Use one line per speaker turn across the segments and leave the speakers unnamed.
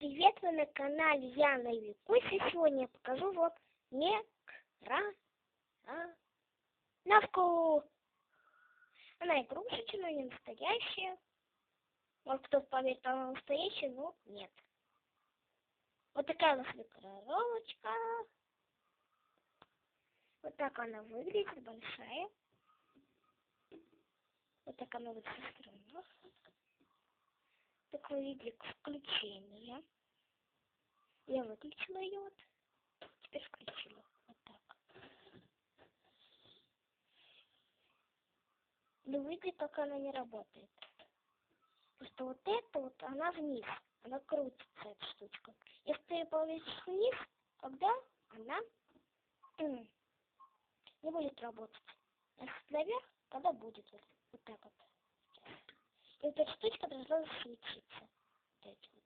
Привет, вы на канале Яна и Викуся. Сегодня я покажу вам микроволновку. Она игрушечная, не настоящая. Вот кто поверит, она настоящая, но нет. Вот такая у нас микроволновочка. Вот так она выглядит, большая. Вот так она выглядит со стороны. Так вы видели включение. Я выключила ее вот. Теперь включила. Вот так. Но видите, как она не работает. Просто вот это вот, она вниз. Она крутится, эта штучка. Если ты ее повесишь вниз, когда она не будет работать. А наверх, когда будет. Вот так вот. И вот эта штучка должна засветиться. Вот эти вот.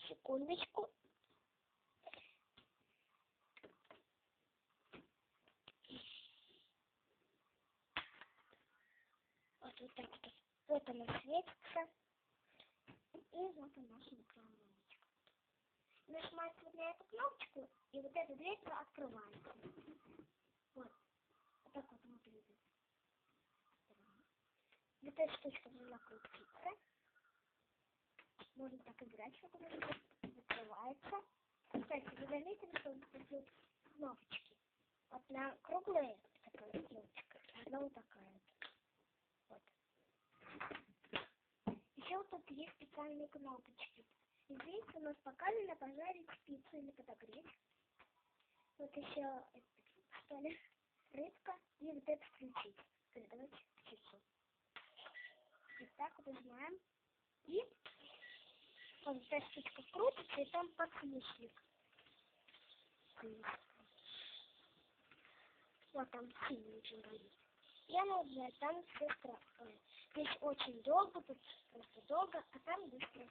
Секундочку. Вот так вот. Вот она светится. И вот она наша микроволновочка. Нажимаете вот на эту кнопочку, и вот эта дверь открывается. Вот. Вот так вот выглядит. Вот эта штучка должна крутиться. Можно так играть, что она закрывается. Кстати, вы заметили, что вот эти вот кнопочки? Одна круглая такая кнопочка, одна вот такая вот. Еще вот тут есть специальные кнопочки. Здесь у нас показано пожарить пиццу или подогреть. Вот еще что ли, рыбка и вот это включить. Давайте пиццу. Вот так вот нажимаем. И вот эта штучка крутится, и там подсвечник. Вот там синий очень горит. И она уже там все страшно. Здесь очень долго, тут просто долго, а там быстро.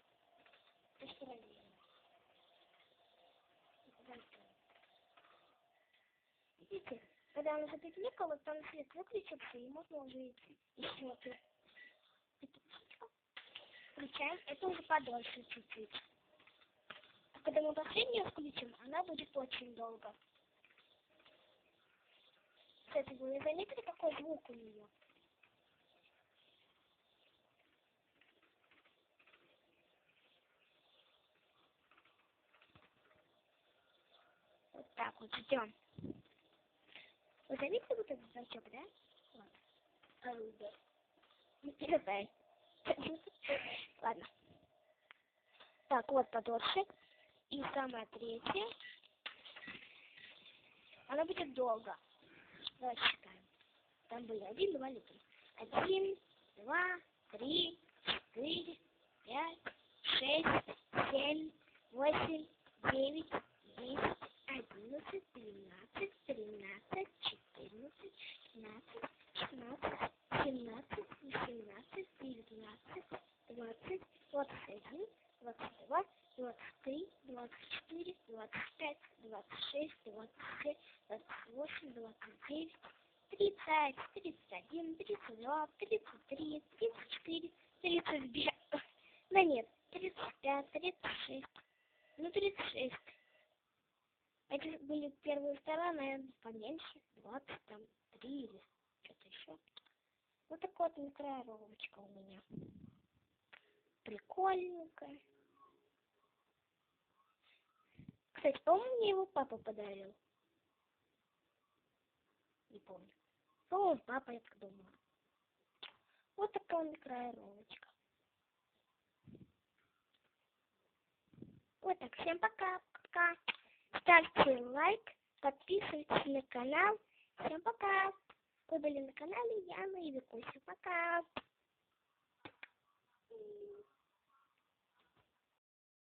Видите, когда она запекликала, там свет выключился, и можно уже идти. Еще тут. Включаем, это уже подольше чуть-чуть. А когда мы последнюю включим, она будет очень долго. Кстати, вы заметили, какой звук у нее? Вот так вот, ждем. Вы заметили вот этот значок, да? Вот. Орудие. Не передай. Ладно. Так, вот подольше. И самое третье. Она будет долго. Давайте считаем. Там были 1, 2 литра. 1, 2, 3, 4, 5, 6, 7, 8, 9, 10, 11, 12, 13, 14, 15, 16, 17, 18, 19, 20, 21, 22, 23, 24, 25, 26, 27, 28, 29, 30, 31, 32, 33, 34, 35, да нет, 35, 36, ну 36. Эти были первые и вторые, наверное, поменьше, 20, там, 3 или что-то еще. Вот такая вот микроволновочка у меня. Прикольненькая. Кстати, по-моему, мне его папа подарил. Не помню. По-моему, папа, я так думала. Вот такая микроволновочка. Вот так, всем пока-пока. Ставьте лайк, подписывайтесь на канал. Всем пока. Вы были на канале Яна и Викуся. Пока.